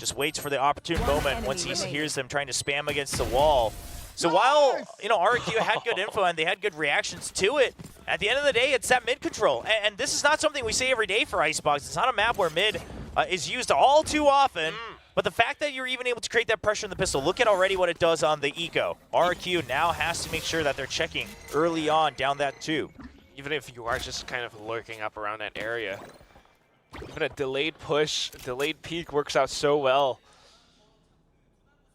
just waits for the opportune moment once he hears them trying to spam against the wall. So while, RQ had good info and they had good reactions to it, at the end of the day, it's that mid control. And this is not something we say every day for Icebox. It's not a map where mid is used all too often. But the fact that you're even able to create that pressure in the pistol, look at already what it does on the eco. RQ now has to make sure that they're checking early on down that tube. Even if you are just kind of lurking up around that area, even a delayed push, delayed peek works out so well.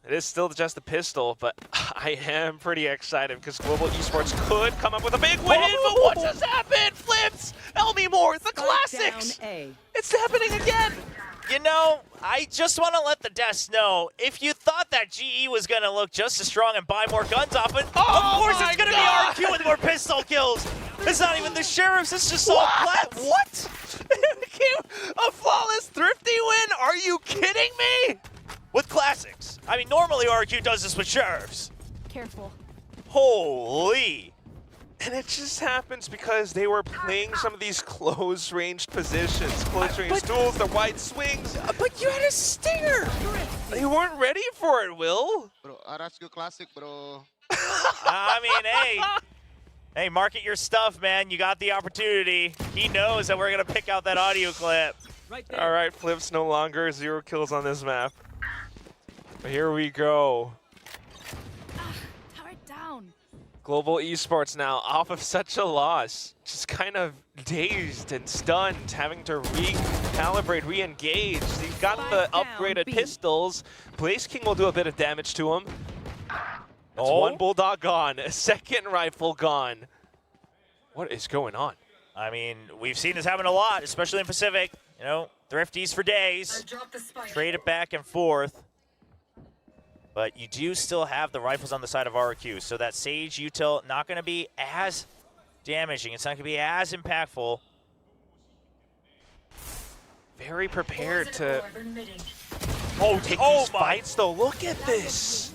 It is still just a pistol, but I am pretty excited because Global Esports could come up with a big win, but what just happened? Flips! Elmi Moore, the classics! It's happening again! I just want to let the devs know, if you thought that GE was going to look just as strong and buy more guns off it, of course it's going to be RQ with more pistol kills. It's not even the Sheriffs, it's just all flat. What? It became a flawless Thrifty win? Are you kidding me? With classics. I mean, normally RQ does this with Sheriffs. Careful. Holy. And it just happens because they were playing some of these close-ranged positions, close-range duels, the wide swings. But you had a stinger. They weren't ready for it, Will. Bro, Arasco Classic, bro. I mean, hey, market your stuff, man. You got the opportunity. He knows that we're going to pick out that audio clip. All right, Flips no longer 0 kills on this map. But here we go. Turret down. Global Esports now off of such a loss. Just kind of dazed and stunned, having to recalibrate, re-engage. He's got the upgraded pistols. Blaze King will do a bit of damage to him. That's one Bulldog gone, a second rifle gone. What is going on? I mean, we've seen this happen a lot, especially in Pacific. Thrifties for days. Trade it back and forth. But you do still have the rifles on the side of RQ, so that Sage util not going to be as damaging. It's not going to be as impactful. Very prepared to take these fights, though. Look at this.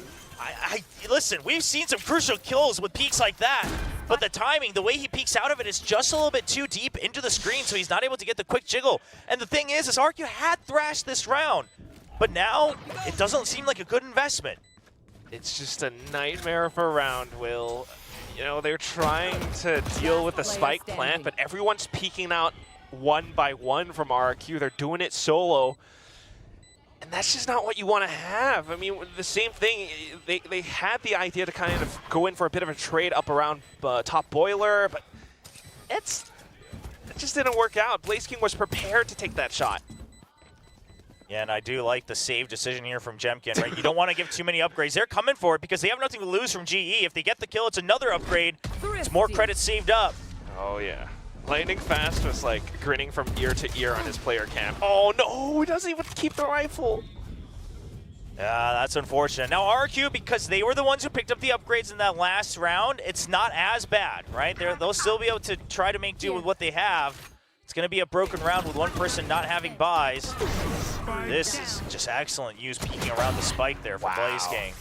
Listen, we've seen some crucial kills with peaks like that, but the timing, the way he peeks out of it is just a little bit too deep into the screen, so he's not able to get the quick jiggle. And the thing is RQ had thrashed this round. But now, it doesn't seem like a good investment. It's just a nightmare of a round, Will. They're trying to deal with the spike plant, but everyone's peeking out one by one from RQ. They're doing it solo. And that's just not what you want to have. I mean, the same thing, they had the idea to kind of go in for a bit of a trade up around top boiler, but it just didn't work out. Blaze King was prepared to take that shot. Yeah, and I do like the save decision here from Jemkin, right? You don't want to give too many upgrades. They're coming for it because they have nothing to lose from GE. If they get the kill, it's another upgrade. It's more credits saved up. Oh, yeah. Lightning Fast was like grinning from ear to ear on his player cam. Oh, no, he doesn't even keep the rifle. Yeah, that's unfortunate. Now, RQ, because they were the ones who picked up the upgrades in that last round, it's not as bad, right? They'll still be able to try to make do with what they have. It's going to be a broken round with one person not having buys. This is just excellent use peeking around the spike there from Blaze King.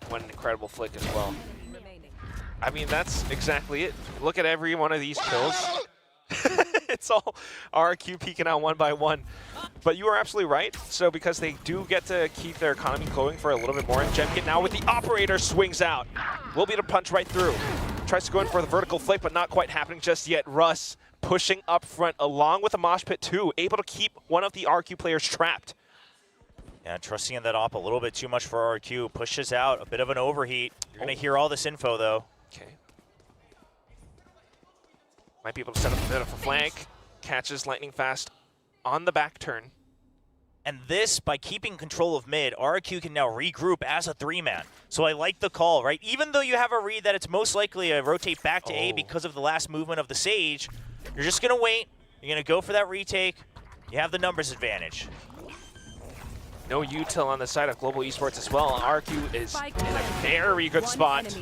One incredible flick as well. I mean, that's exactly it. Look at every one of these kills. It's all RQ peeking out one by one. But you are absolutely right. So because they do get to keep their economy going for a little bit more, and Jemkin now with the operator swings out. Will be able to punch right through. Tries to go in for the vertical flick, but not quite happening just yet. Russ pushing up front along with a mosh pit too, able to keep one of the RQ players trapped. Yeah, trusting in that op a little bit too much for RQ. Pushes out, a bit of an overheat. You're going to hear all this info though. Okay. Might be able to set up a bit of a flank. Catches Lightning Fast on the back turn. And this, by keeping control of mid, RQ can now regroup as a 3-man. So I like the call, right? Even though you have a read that it's most likely a rotate back to A because of the last movement of the Sage, you're just going to wait. You're going to go for that retake. You have the numbers advantage. No util on the side of Global Esports as well. RQ is in a very good spot.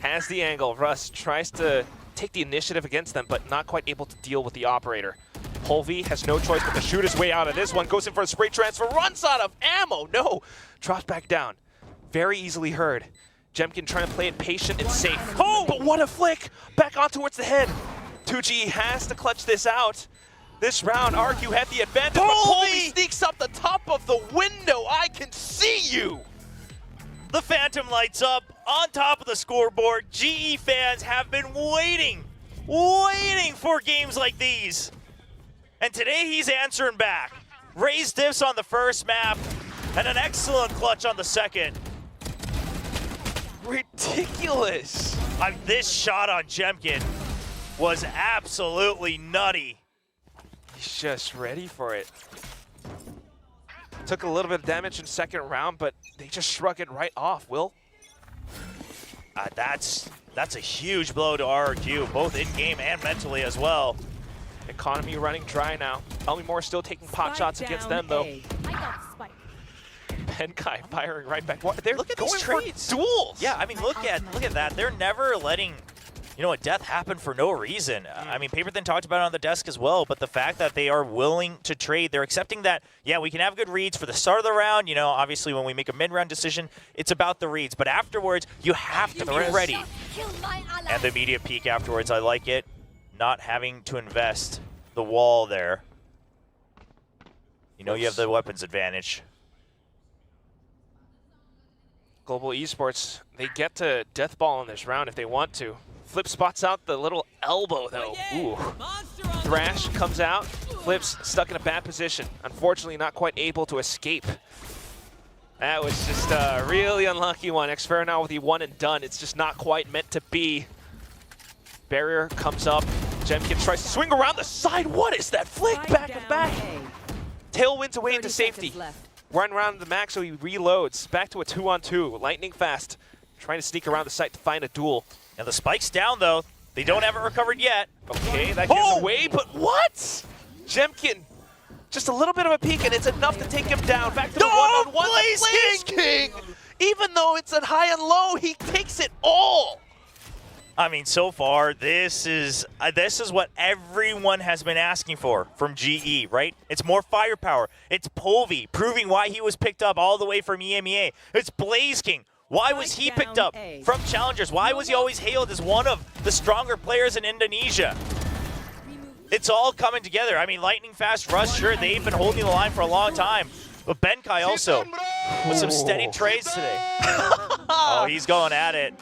Has the angle. Russ tries to take the initiative against them, but not quite able to deal with the operator. Polvi has no choice but to shoot his way out of this one. Goes in for a spray transfer, runs out of ammo. No, drops back down. Very easily heard. Jemkin trying to play it patient and safe. Oh, but what a flick! Back on towards the head. 2G has to clutch this out. This round, RQ had the advantage, but Polvi sneaks up the top of the window. I can see you. The Phantom lights up on top of the scoreboard. GE fans have been waiting for games like these. And today he's answering back. Raised diffs on the first map, and an excellent clutch on the second. Ridiculous. This shot on Jemkin was absolutely nutty. He's just ready for it. Took a little bit of damage in second round, but they just shrug it right off, Will. That's a huge blow to RRQ, both in-game and mentally as well. Economy running dry now. Elmore still taking pot shots against them, though. Benkai firing right back. They're Look at going these for trades. duels. Yeah, I mean, look at that. They're never letting, a death happen for no reason. I mean, Paperthin talked about it on the desk as well, but the fact that they are willing to trade, they're accepting that, yeah, we can have good reads for the start of the round. Obviously when we make a mid-round decision, it's about the reads. But afterwards, you have to be ready. And the immediate peek afterwards, I like it. Not having to invest the wall there. You have the weapons advantage. Global Esports, they get to death ball in this round if they want to. Flip spots out the little elbow, though. Ooh. Thrash comes out. Flip's stuck in a bad position. Unfortunately, not quite able to escape. That was just a really unlucky one. Xferra now with the one and done. It's just not quite meant to be. Barrier comes up. Jemkin tries to swing around the side. What is that flick? Back and back. Tailwinds away into safety. Run around the max so he reloads. Back to a 2-on-2. Lightning fast. Trying to sneak around the site to find a duel. And the spike's down, though. They don't have it recovered yet. Okay, that gives away, but what? Jemkin, just a little bit of a peek, and it's enough to take him down. Back to the one-on-one. Blaze King! Even though it's at high and low, he takes it all. I mean, so far, this is what everyone has been asking for from GE, right? It's more firepower. It's Polvi proving why he was picked up all the way from EMEA. It's Blaze King. Why was he picked up from Challengers? Why was he always hailed as one of the stronger players in Indonesia? It's all coming together. I mean, Lightning Fast Rush, sure, they've been holding the line for a long time. But Benkai also with some steady trades today. Oh, he's going at it.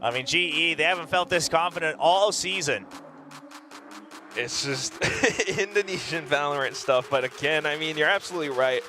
I mean, GE, they haven't felt this confident all season. It's just Indonesian Valorant stuff. But again, I mean, you're absolutely right.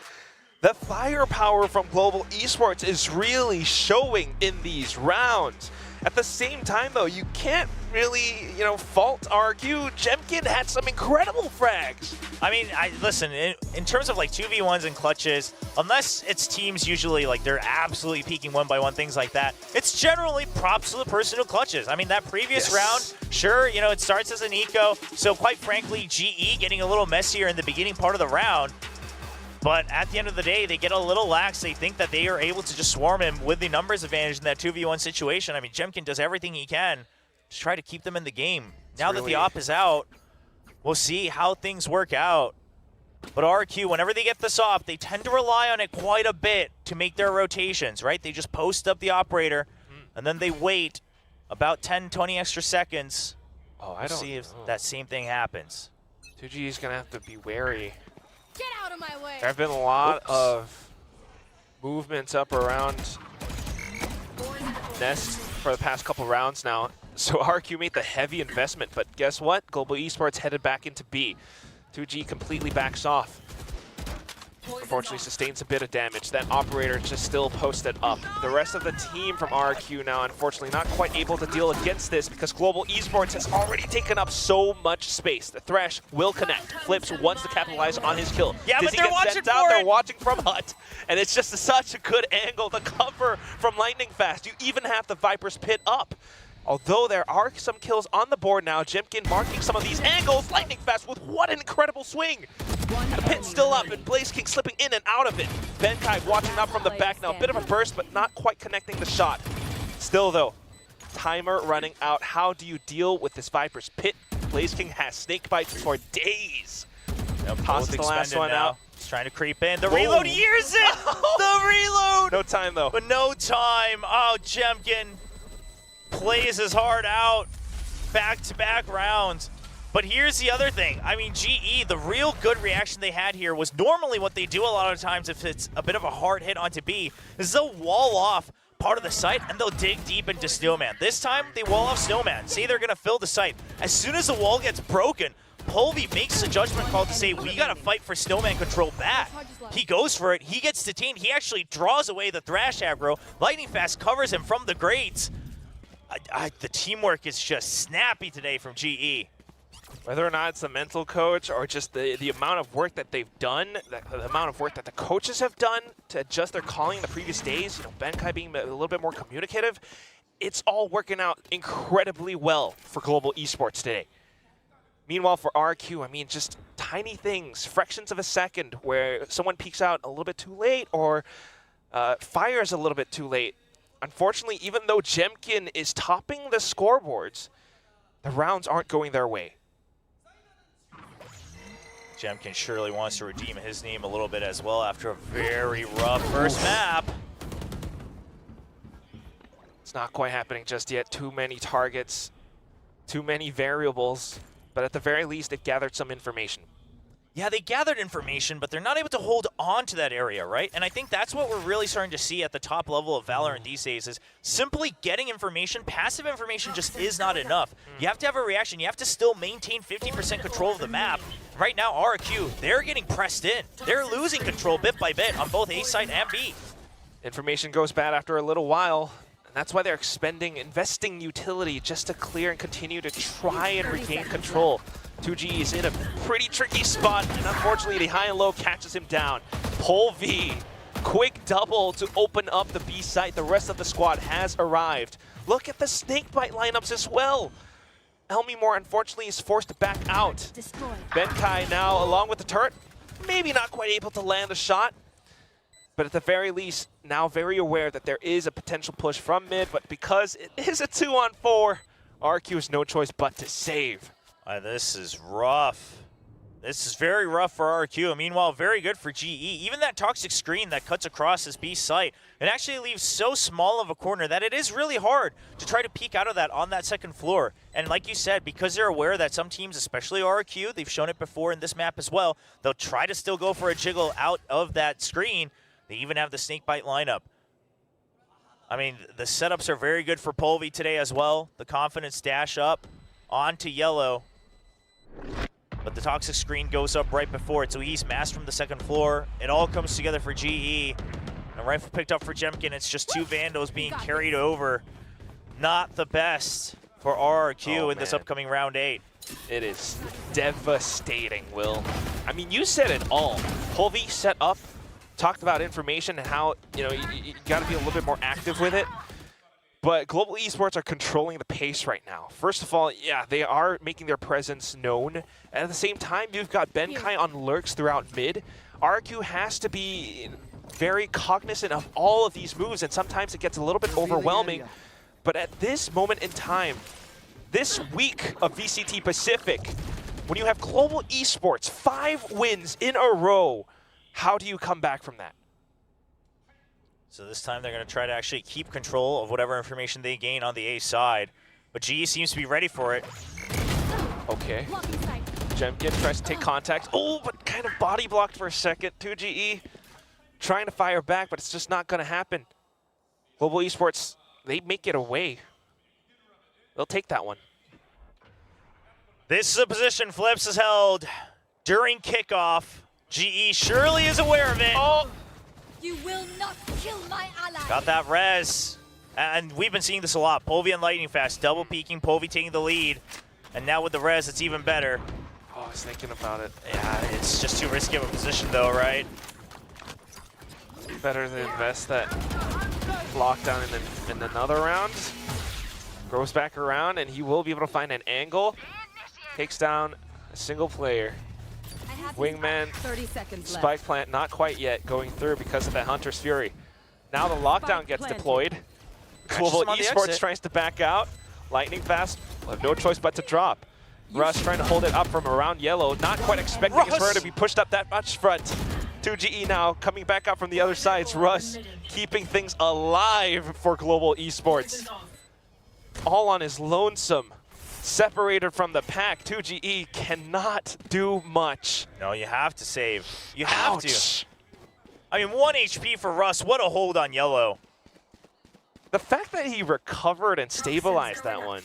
The firepower from Global Esports is really showing in these rounds. At the same time, though, you can't really, fault RQ. Jemkin had some incredible frags. I mean, listen, in terms of 2v1s and clutches, unless it's teams usually they're absolutely peaking one by one, things like that, it's generally props to the person who clutches. I mean, that previous round, sure, it starts as an eco, so quite frankly, GE getting a little messier in the beginning part of the round. But at the end of the day, they get a little lax. They think that they are able to just swarm him with the numbers advantage in that 2v1 situation. I mean, Jemkin does everything he can to try to keep them in the game. Now that the op is out, we'll see how things work out. But RQ, whenever they get this op, they tend to rely on it quite a bit to make their rotations, right? They just post up the operator, and then they wait about 10, 20 extra seconds. We'll see if that same thing happens. 2G is going to have to be wary. Get out of my way. There have been a lot of movements up around Nest for the past couple rounds now. So RQ made the heavy investment, but guess what? Global Esports headed back into B. 2G completely backs off. Unfortunately sustains a bit of damage. That operator just still posted up. The rest of the team from RQ now, unfortunately, not quite able to deal against this because Global Esports has already taken up so much space. The Thresh will connect. Flips wants to capitalize on his kill. Yeah, Does but they're watching for it. They're watching from Hut. And it's just such a good angle to cover from Lightning Fast. You even have the Viper's Pit up. Although there are some kills on the board now, Jemkin marking some of these angles. Lightning Fast with what an incredible swing. The pit's still up, and Blaze King slipping in and out of it. Benkai watching up from the back now. A bit of a burst, but not quite connecting the shot. Still, though, timer running out. How do you deal with this Viper's Pit? Blaze King has snake bites for days. Tosses the last one out. He's trying to creep in. The reload hears it! The reload! No time, though. But no time. Oh, Jemkin plays his heart out. Back-to-back rounds. But here's the other thing. I mean, GE, the real good reaction they had here was normally what they do a lot of times if it's a bit of a hard hit onto B, is they'll wall off part of the site and they'll dig deep into Snowman. This time, they wall off Snowman. Say they're going to fill the site. As soon as the wall gets broken, Polvi makes a judgment call to say, we got to fight for Snowman control back. He goes for it. He gets detained. He actually draws away the Thrash aggro. Lightning Fast covers him from the grades. The teamwork is just snappy today from GE. Whether or not it's the mental coach or just the amount of work that they've done, the amount of work that the coaches have done to adjust their calling the previous days, Benkai being a little bit more communicative, it's all working out incredibly well for Global Esports today. Meanwhile, for RQ, I mean, just tiny things, fractions of a second where someone peeks out a little bit too late or fires a little bit too late. Unfortunately, even though Jemkin is topping the scoreboards, the rounds aren't going their way. Jemkin surely wants to redeem his name a little bit as well after a very rough first map. It's not quite happening just yet. Too many targets, too many variables. But at the very least, they've gathered some information. Yeah, they gathered information, but they're not able to hold on to that area, right? And I think that's what we're really starting to see at the top level of Valorant these days is simply getting information. Passive information just is not enough. You have to have a reaction. You have to still maintain 50% control of the map. Right now, RQ, they're getting pressed in. They're losing control bit by bit on both A side and B. Information goes bad after a little while. And that's why they're investing utility just to clear and continue to try and regain control. 2G is in a pretty tricky spot, and unfortunately the high and low catches him down. Polvi, quick double to open up the B site. The rest of the squad has arrived. Look at the Snakebite lineups as well. Elmimore, unfortunately, is forced to back out. Benkai now, along with the turret, maybe not quite able to land a shot. But at the very least, now very aware that there is a potential push from mid, but because it is a 2-on-4, RQ has no choice but to save. This is rough. This is very rough for RQ. Meanwhile, very good for GE. Even that toxic screen that cuts across this B site, it actually leaves so small of a corner that it is really hard to try to peek out of that on that second floor. And like you said, because they're aware that some teams, especially RQ, they've shown it before in this map as well, they'll try to still go for a jiggle out of that screen. They even have the Snakebite lineup. I mean, the setups are very good for Polvi today as well. The confidence dash up onto yellow. But the toxic screen goes up right before it, so he's masked from the second floor. It all comes together for GE. And a rifle picked up for Jemkin. It's just two Vandals being carried over. Not the best for RRQ in this upcoming round 8. It is devastating, Will. I mean, you said it all. Polvi set up, talked about information and how, you got to be a little bit more active with it. But Global Esports are controlling the pace right now. First of all, yeah, they are making their presence known. And at the same time, you've got Benkai on lurks throughout mid. RQ has to be very cognizant of all of these moves, and sometimes it gets a little bit overwhelming. But at this moment in time, this week of VCT Pacific, when you have Global Esports, 5 wins in a row, how do you come back from that? So this time they're going to try to actually keep control of whatever information they gain on the A side. But GE seems to be ready for it. Okay. Jemkin tries to take contact. Oh, but kind of body blocked for a second. 2GE trying to fire back, but it's just not going to happen. Global Esports, they make it away. They'll take that one. This is a position Flips is held during kickoff. GE surely is aware of it. Oh! You will not kill my ally. Got that res. And we've been seeing this a lot. Polvi and Lightning Fast double peeking, Polvi taking the lead. And now with the res, it's even better. Oh, I was thinking about it. Yeah, it's just too risky of a position though, right? Better to invest that lockdown in another round. Goes back around, and he will be able to find an angle. Takes down a single player. Wingman, 30 seconds left. Spike plant, not quite yet going through because of that Hunter's Fury. Now the lockdown gets deployed. Global Esports tries to back out. Lightning Fast will have no choice but to drop. Russ trying to hold it up from around yellow. Not quite expecting his Russ to be pushed up that much front. 2GE now coming back out from the other side. It's Russ keeping things alive for Global Esports. All on his lonesome. separated from the pack. 2GE cannot do much. No, you have to save. You have Ouch. to. I mean, 1 HP for Russ. What a hold on yellow. The fact that he recovered and stabilized that one.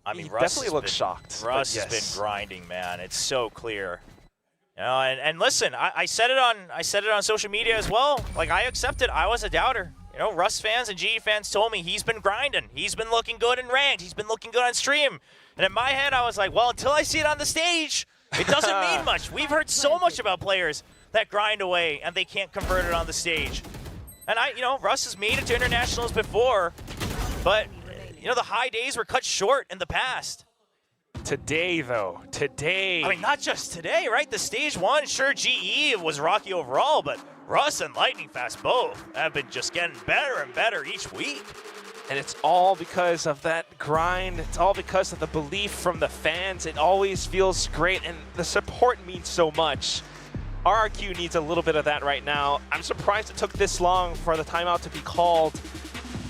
I mean, He Russ definitely looks shocked. Russ but has yes. been grinding, man. It's so clear. You know, and listen, I said it on social media as well. Like, I accepted. I was a doubter. You know, Russ fans and GE fans told me he's been grinding. He's been looking good in ranked. He's been looking good on stream. And in my head, I was like, well, until I see it on the stage, it doesn't mean much. We've heard so much about players that grind away and they can't convert it on the stage. And Russ has made it to internationals before, but the high days were cut short in the past. Today, though, today. I mean, not just today, right? The stage one, sure, GE was rocky overall, but Russ and Lightning Fast both have been just getting better and better each week. And it's all because of that grind. It's all because of the belief from the fans. It always feels great, and the support means so much. RRQ needs a little bit of that right now. I'm surprised it took this long for the timeout to be called.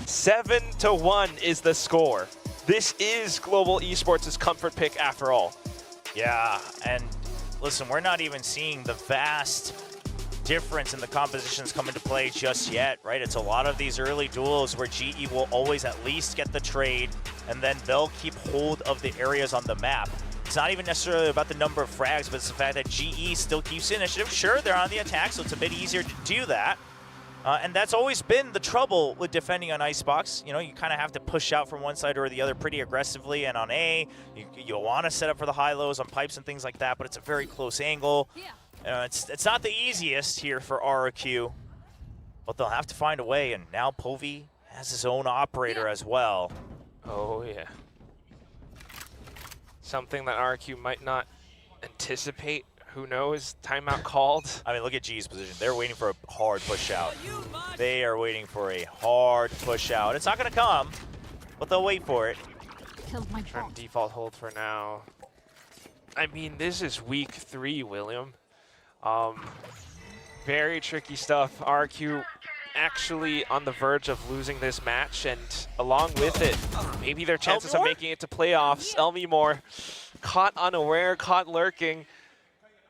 7-1 is the score. This is Global Esports' comfort pick after all. Yeah, and listen, we're not even seeing the vast difference in the compositions come into play just yet, right? It's a lot of these early duels where GE will always at least get the trade, and then they'll keep hold of the areas on the map. It's not even necessarily about the number of frags, but it's the fact that GE still keeps the initiative. Sure, they're on the attack, so it's a bit easier to do that. And that's always been the trouble with defending on Icebox. You kind of have to push out from one side or the other pretty aggressively. And on A, you want to set up for the high-lows on pipes and things like that, but it's a very close angle. It's not the easiest here for RRQ, but they'll have to find a way. And now Povey has his own operator as well. Oh, yeah. Something that RRQ might not anticipate. Who knows? Timeout called. I mean, look at G's position. They're waiting for a hard push out. They are waiting for a hard push out. It's not going to come, but they'll wait for it. Trying to default hold for now. I mean, this is week 3, William. Very tricky stuff. RQ actually on the verge of losing this match, and along with it, maybe their chances of making it to playoffs. Elmimore caught unaware, caught lurking.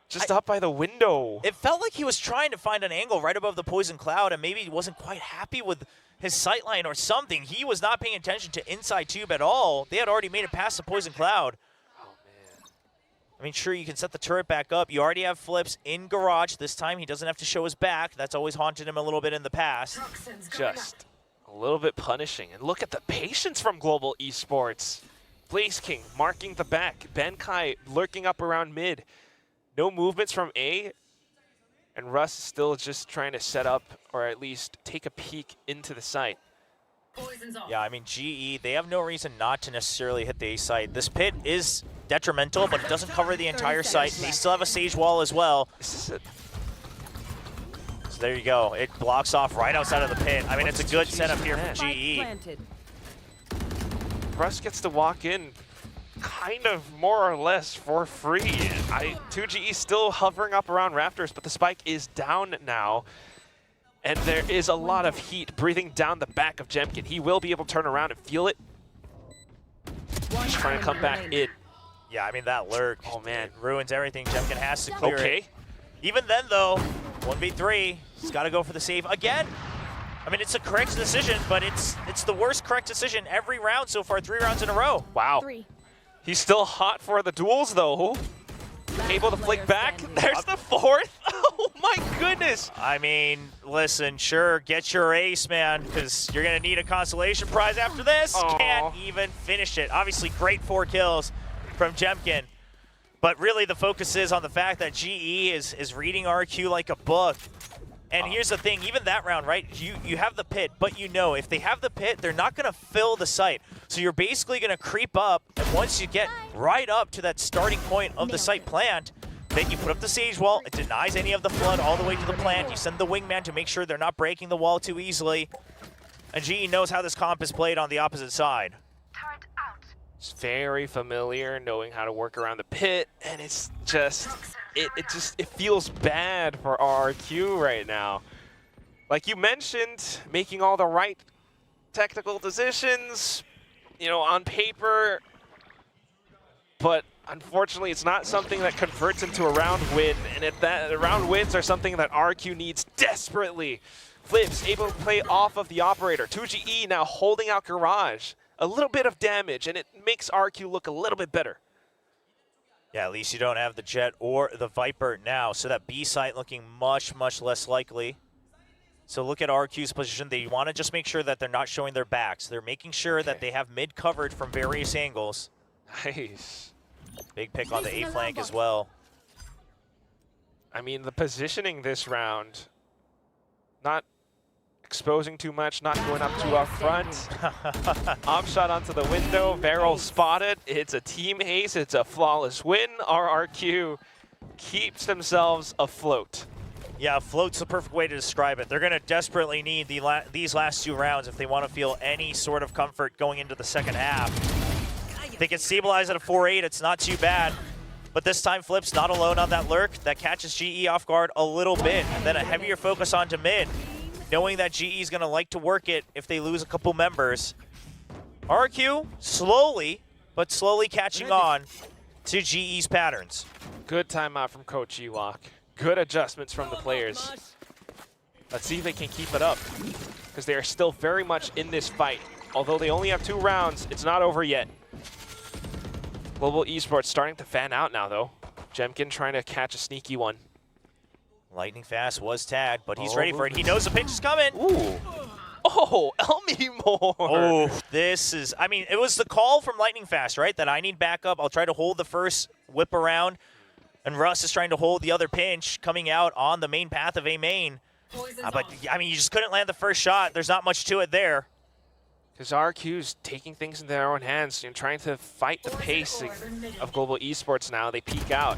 Just up by the window. It felt like he was trying to find an angle right above the poison cloud, and maybe he wasn't quite happy with his sightline or something. He was not paying attention to inside tube at all. They had already made it past the poison cloud. Oh, man. I mean, sure, you can set the turret back up. You already have flips in garage. This time, he doesn't have to show his back. That's always haunted him a little bit in the past. Just a little bit punishing. And look at the patience from Global Esports. Blaze King marking the back. Benkai lurking up around mid. No movements from A, and Russ is still just trying to set up or at least take a peek into the site. Yeah, I mean, GE, they have no reason not to necessarily hit the A site. This pit is detrimental, but it doesn't cover the entire site. They still have a sage wall as well. This is it. So there you go. It blocks off right outside of the pit. I mean, it's a good setup here for GE. Russ gets to walk in kind of more or less for free. 2GE still hovering up around Raptors, but the spike is down now. And there is a lot of heat breathing down the back of Jemkin. He will be able to turn around and feel it. He's trying to come back in. Yeah, I mean, that lurk. Oh, man. It ruins everything. Jemkin has to clear Okay. it. Even then, though, 1v3, he's got to go for the save again. I mean, it's a correct decision, but it's the worst correct decision every round so far, 3 rounds in a row. Wow. He's still hot for the duels, though. Able to flick back. There's the 4th. Oh, my goodness. I mean, listen, sure, get your ace, man, because you're going to need a consolation prize after this. Aww. Can't even finish it. Obviously, great 4 kills from Jemkin. But really, the focus is on the fact that GE is reading RQ like a book. And here's the thing, even that round, right, you have the pit, but if they have the pit, they're not going to fill the site. So you're basically going to creep up, and once you get right up to that starting point of the site plant, then you put up the sage wall. It denies any of the flood all the way to the plant. You send the wingman to make sure they're not breaking the wall too easily. And GE knows how this comp is played on the opposite side. It's very familiar, knowing how to work around the pit, and it's just... It feels bad for RRQ right now. Like you mentioned, making all the right technical decisions, you know, on paper, but unfortunately it's not something that converts into a round win, and if that round wins are something that RQ needs desperately. Flips able to play off of the operator. 2GE now holding out Garage. A little bit of damage, and it makes RQ look a little bit better. Yeah, at least you don't have the Jet or the Viper now, so that B site looking much, much less likely. So look at RQ's position. They want to just make sure that they're not showing their backs. They're making sure that they have mid covered from various angles. Nice. Big pick on the A flank as well. I mean, the positioning this round, not exposing too much, not going up too up front. Op shot onto the window, barrel spotted. It's a team ace, it's a flawless win. RRQ keeps themselves afloat. Yeah, float's the perfect way to describe it. They're going to desperately need these last 2 rounds if they want to feel any sort of comfort going into the second half. If they can stabilize at a 4-8, it's not too bad. But this time, Flip's not alone on that lurk. That catches GE off guard a little bit. And then a heavier focus onto mid, knowing that GE is going to like to work it if they lose a couple members. RQ, slowly, but slowly catching on to GE's patterns. Good timeout from Coach E-Lock. Good adjustments from the players. Let's see if they can keep it up, because they are still very much in this fight. Although they only have 2 rounds, it's not over yet. Global Esports starting to fan out now, though. Jemkin trying to catch a sneaky one. Lightning Fast was tagged, but he's ready for it. He knows the pinch is coming. Ooh. Oh, Elmi Moore. Oh, this is, I mean, it was the call from Lightning Fast, right? That I need backup. I'll try to hold the first whip around. And Russ is trying to hold the other pinch coming out on the main path of A main. But, I mean, you just couldn't land the first shot. There's not much to it there. Because RQ's taking things in their own hands and trying to fight the pace of Global Esports now. They peek out.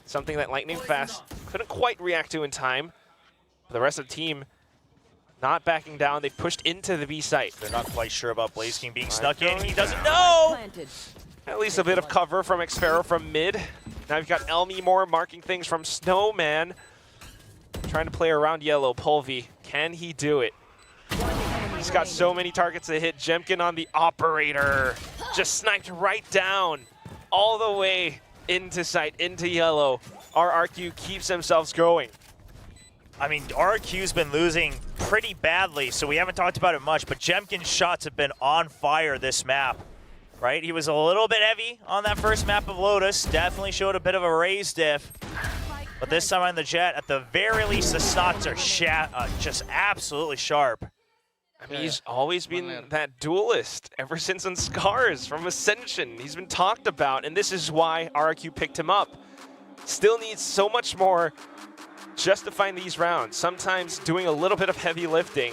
Something that Lightning Fast couldn't quite react to in time. But the rest of the team not backing down. They've pushed into the B site. They're not quite sure about Blaze King being snuck in. He doesn't know! At least a bit of cover from Xpharaoh from mid. Now you've got Elmi Moore marking things from Snowman. Trying to play around yellow. Pulvy, can he do it? He's got so many targets to hit. Jemkin on the operator. Just sniped right down. All the way into sight, into yellow. RRQ keeps themselves going. I mean, RQ's been losing pretty badly, so we haven't talked about it much, but Jemkin's shots have been on fire this map. Right? He was a little bit heavy on that first map of Lotus. Definitely showed a bit of a raise diff. But this time on the Jet, at the very least, the snots are just absolutely sharp. I mean, he's always been that duelist ever since on Scars from Ascension. He's been talked about, and this is why RQ picked him up. Still needs so much more justifying these rounds. Sometimes doing a little bit of heavy lifting.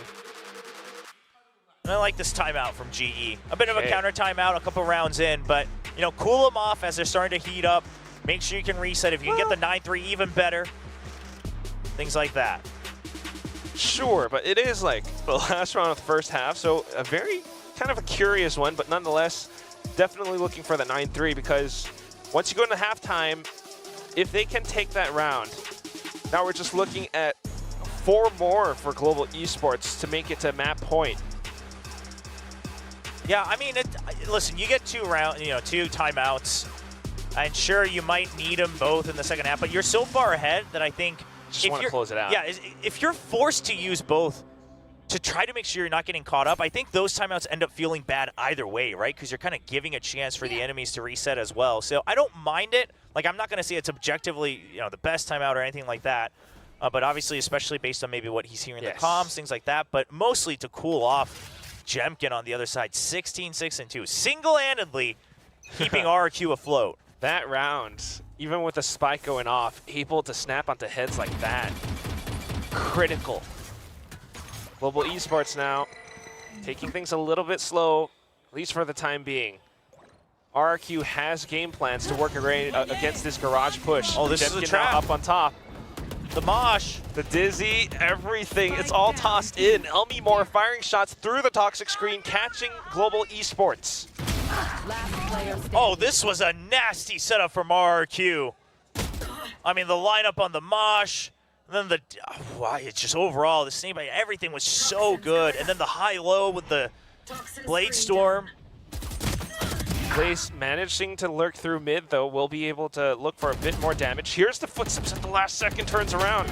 And I like this timeout from GE. A bit of a counter timeout a couple rounds in, but, you know, cool them off as they're starting to heat up. Make sure you can reset. If you can get the 9-3, even better. Things like that. Sure, but it is like the last round of the first half, so a very kind of a curious one, but nonetheless, definitely looking for the 9-3, because once you go into halftime, if they can take that round, now we're just looking at 4 more for Global Esports to make it to map point. Yeah, I mean, listen, you get 2 timeouts, and sure, you might need them both in the second half, but you're so far ahead that I think just want to close it out. Yeah, if you're forced to use both to try to make sure you're not getting caught up, I think those timeouts end up feeling bad either way, right? Because you're kind of giving a chance for the enemies to reset as well. So I don't mind it. Like, I'm not going to say it's objectively, the best timeout or anything like that. But obviously, especially based on maybe what he's hearing in the comms, things like that. But mostly to cool off Jemkin on the other side, 16-6-2, single-handedly keeping RQ afloat. That round, even with the spike going off, able to snap onto heads like that, critical. Global Esports now taking things a little bit slow, at least for the time being. RRQ has game plans to work against this garage push. Oh, this is a trap. Now up on top. The mosh. The dizzy, everything, it's all tossed in. Elmi Moore firing shots through the toxic screen, catching Global Esports. Oh, this was a nasty setup from RRQ. I mean, the lineup on the mosh, and then it's just overall, the same, everything was so good. And then the high-low with the Blade Storm. Blaze managing to lurk through mid, though, will be able to look for a bit more damage. Here's the footsteps at the last second, turns around.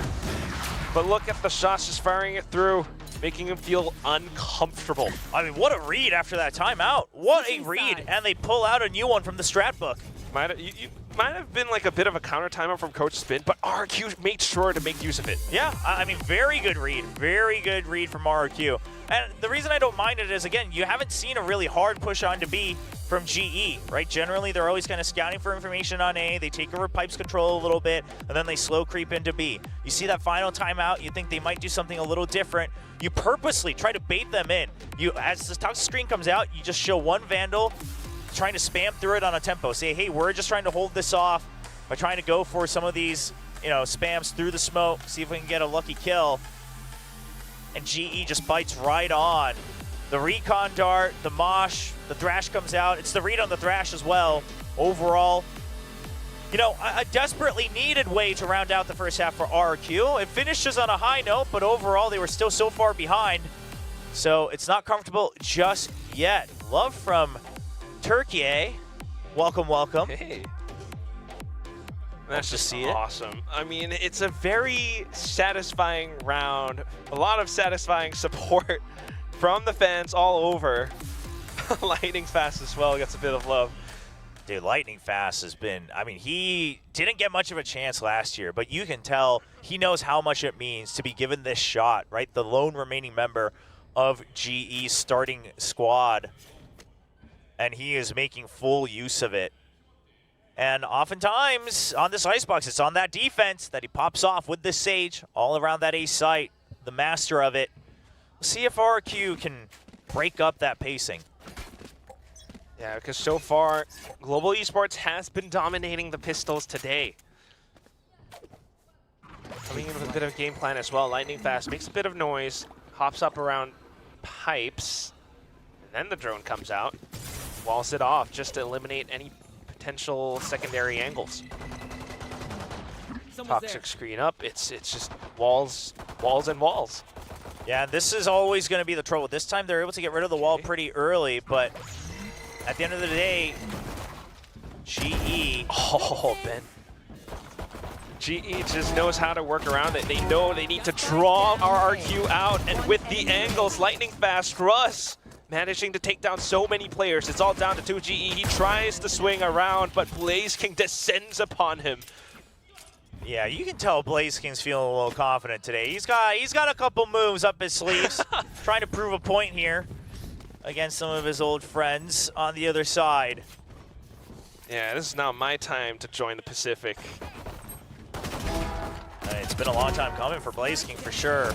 But look at the shots, just firing it through, making him feel uncomfortable. I mean, what a read after that timeout. What a read. And they pull out a new one from the strat book. You might have been like a bit of a counter timeout from Coach Spin, but RQ made sure to make use of it. Yeah, I mean, very good read. Very good read from RQ. And the reason I don't mind it is, again, you haven't seen a really hard push on to B from GE, right? Generally, they're always kind of scouting for information on A. They take over Pipes control a little bit, and then they slow creep into B. You see that final timeout, you think they might do something a little different. You purposely try to bait them in. As the top screen comes out, you just show one Vandal trying to spam through it on a tempo. Say, hey, we're just trying to hold this off by trying to go for some of these, spams through the smoke, see if we can get a lucky kill. And GE just bites right on. The recon dart, the mosh, the thrash comes out. It's the read on the thrash as well. Overall, a desperately needed way to round out the first half for RQ. It finishes on a high note, but overall they were still so far behind. So it's not comfortable just yet. Love from Turkey, eh? Welcome, welcome. Hey. That's just see it. Awesome. I mean, it's a very satisfying round. A lot of satisfying support from the fans all over. Lightning Fast as well gets a bit of love. Dude, Lightning Fast has been, he didn't get much of a chance last year, but you can tell he knows how much it means to be given this shot, right? The lone remaining member of GE's starting squad. And he is making full use of it. And oftentimes on this Icebox, it's on that defense that he pops off with the Sage all around that A site, the master of it. We'll see if RQ can break up that pacing. Yeah, because so far, Global Esports has been dominating the pistols today. Coming in with a bit of game plan as well. Lightning Fast makes a bit of noise, hops up around Pipes, and then the drone comes out, walls it off just to eliminate any potential secondary angles. Toxic screen up, it's just walls, and walls. Yeah, this is always going to be the trouble. This time they're able to get rid of the wall pretty early, but at the end of the day, GE. Oh, Ben. GE just knows how to work around it. They know they need to draw RRQ out, and with the angles, Lightning Fast, Russ managing to take down so many players. It's all down to 2 GE. He tries to swing around, but Blaze King descends upon him. Yeah, you can tell Blaze King's feeling a little confident today. He's got a couple moves up his sleeves, trying to prove a point here against some of his old friends on the other side. Yeah, this is now my time to join the Pacific. It's been a long time coming for Blaze King for sure.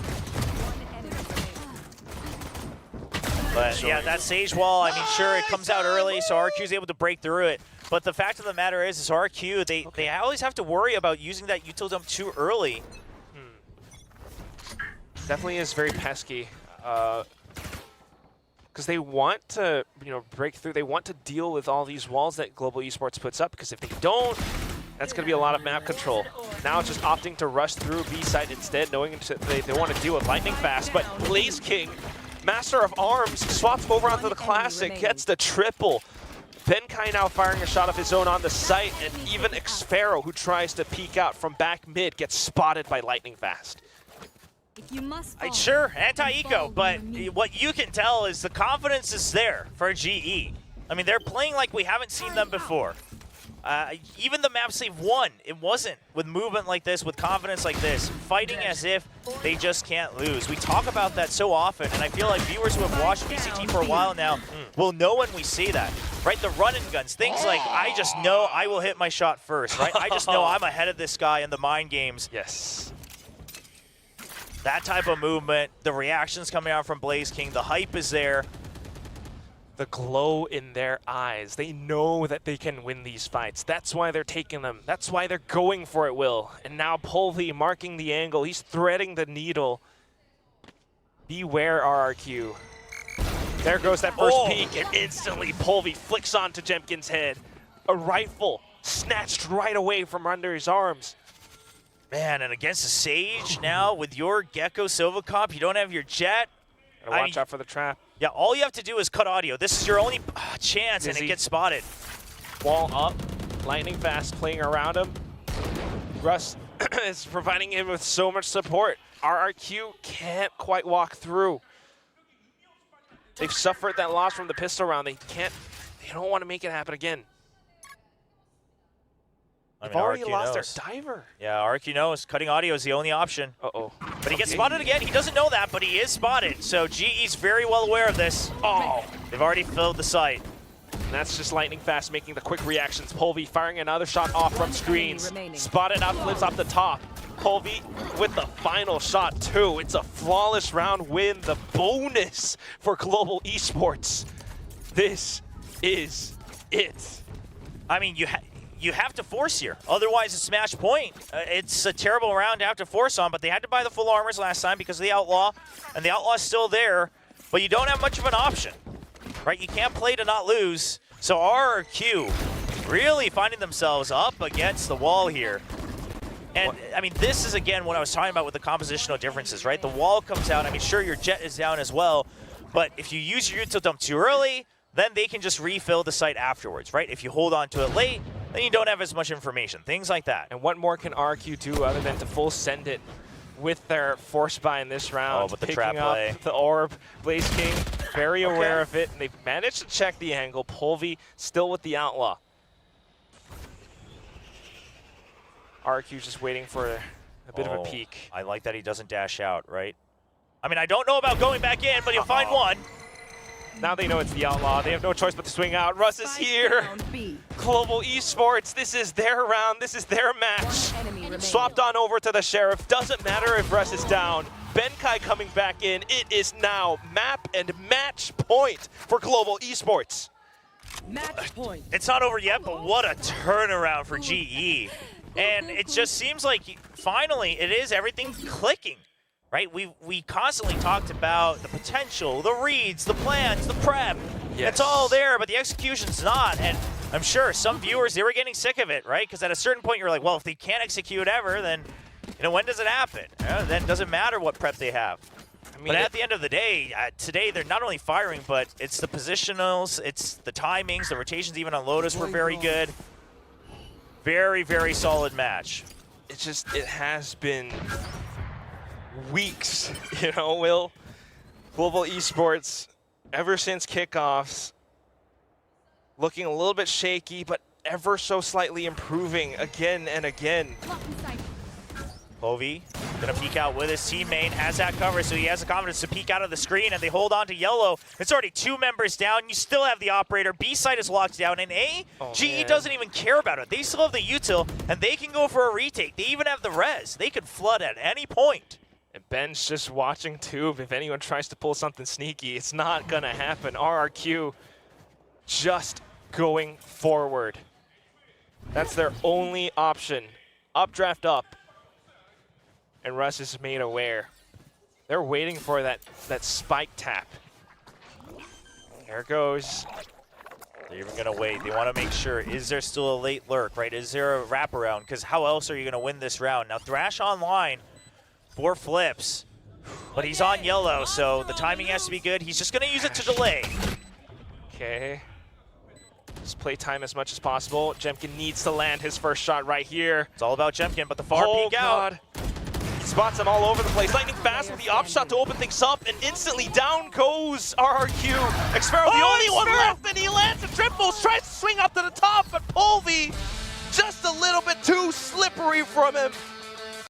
But yeah, that Sage wall, sure, it comes out early, so RQ's able to break through it. But the fact of the matter is RQ, they always have to worry about using that util dump too early. Definitely is very pesky. Because they want to, break through. They want to deal with all these walls that Global Esports puts up, because if they don't, that's going to be a lot of map control. Now just opting to rush through B site instead, knowing they want to deal with Lightning Fast. But Blaze King, Master of Arms, swaps over onto the Classic, gets the triple. Benkai now firing a shot of his own on the site, and even Xpharaoh, who tries to peek out from back mid, gets spotted by Lightning Fast. Sure, anti-eco, but what you can tell is the confidence is there for GE. They're playing like we haven't seen them before. Even the maps they've won, it wasn't with movement like this, with confidence like this, fighting as if they just can't lose. We talk about that so often, and I feel like viewers who have watched VCT for a while now will know when we see that, right? The run-and guns, things like, I just know I will hit my shot first, right? I just know I'm ahead of this guy in the mind games. Yes. That type of movement, the reactions coming out from Blaze King, the hype is there. The glow in their eyes. They know that they can win these fights. That's why they're taking them. That's why they're going for it, Will. And now Polvi marking the angle. He's threading the needle. Beware, RRQ. There goes that first peek, and instantly Polvi flicks onto Jemkin's head. A rifle snatched right away from under his arms. Man, and against the Sage now, with your Gecko Silva Cop, you don't have your Jet. Gotta watch out for the trap. Yeah, all you have to do is cut audio. This is your only chance, and it gets spotted. Wall up, lightning fast, playing around him. Russ is providing him with so much support. RRQ can't quite walk through. They've suffered that loss from the pistol round. They don't want to make it happen again. They've already lost their diver. Yeah, RRQ knows. Cutting audio is the only option. Uh-oh. But he gets spotted again. He doesn't know that, but he is spotted. So GE's very well aware of this. Oh, they've already filled the site. And that's just lightning fast, making the quick reactions. Polvi firing another shot off from screens. Spotted out, flips off the top. Polvi with the final shot too. It's a flawless round win. The bonus for Global Esports. This is it. I mean, you have to force here. Otherwise, it's match point. It's a terrible round to have to force on, but they had to buy the full armors last time because of the Outlaw, and the Outlaw's still there, but you don't have much of an option, right? You can't play to not lose. So RRQ really finding themselves up against the wall here. And, I mean, this is, again, what I was talking about with the compositional differences, right? The wall comes out. I mean, sure, your jet is down as well, but if you use your util dump too early, then they can just refill the site afterwards, right? If you hold on to it late, then you don't have as much information, things like that. And what more can RQ do other than to full send it with their force buy in this round? Oh, but the picking trap up play. The orb, Blaze King very aware of it, and they've managed to check the angle. Polvi still with the Outlaw. RQ's just waiting for a bit of a peek. I like that he doesn't dash out, right? I mean, I don't know about going back in, but he'll find one. Now they know it's the Outlaw. They have no choice but to swing out. Russ is here. Global Esports, this is their round. This is their match. Swapped on over to the Sheriff. Doesn't matter if Russ is down. Benkai coming back in. It is now map and match point for Global Esports. Match point. It's not over yet, but what a turnaround for GE. And it just seems like finally it is everything clicking, right? We constantly talked about the potential, the reads, the plans, the prep. Yes. It's all there, but the execution's not. And I'm sure some viewers, they were getting sick of it, right? Because at a certain point, you're like, well, if they can't execute ever, then, you know, when does it happen? Then it doesn't matter what prep they have. I mean, but at the end of the day, today they're not only firing, but it's the positionals, it's the timings, the rotations even on Lotus were very good. Very, very solid match. It has been weeks, you know, Will. Global Esports, ever since kickoffs, looking a little bit shaky, but ever so slightly improving again and again. Polvi gonna peek out with his teammate, has that cover, so he has the confidence to peek out of the screen, and they hold on to yellow. It's already 2 members down. You still have the operator. B side is locked down, and GE doesn't even care about it. They still have the util, and they can go for a retake. They even have the res. They could flood at any point. And Ben's just watching too. If anyone tries to pull something sneaky, it's not gonna happen. RRQ just going forward. That's their only option. Updraft up. And Russ is made aware. They're waiting for that spike tap. There it goes. They're even gonna wait. They want to make sure, is there still a late lurk, right? Is there a wraparound? Because how else are you gonna win this round? Now Thrash online, 4 flips, but he's on yellow, so the timing has to be good. He's just gonna use it to delay. Okay. Just play time as much as possible. Jemkin needs to land his first shot right here. It's all about Jemkin, but the far peek out. Spots him all over the place. Lightning fast with the up shot to open things up, and instantly down goes RRQ. Xfero, the only one left, and he lands a triple. Tries to swing up to the top, but Polvi just a little bit too slippery from him.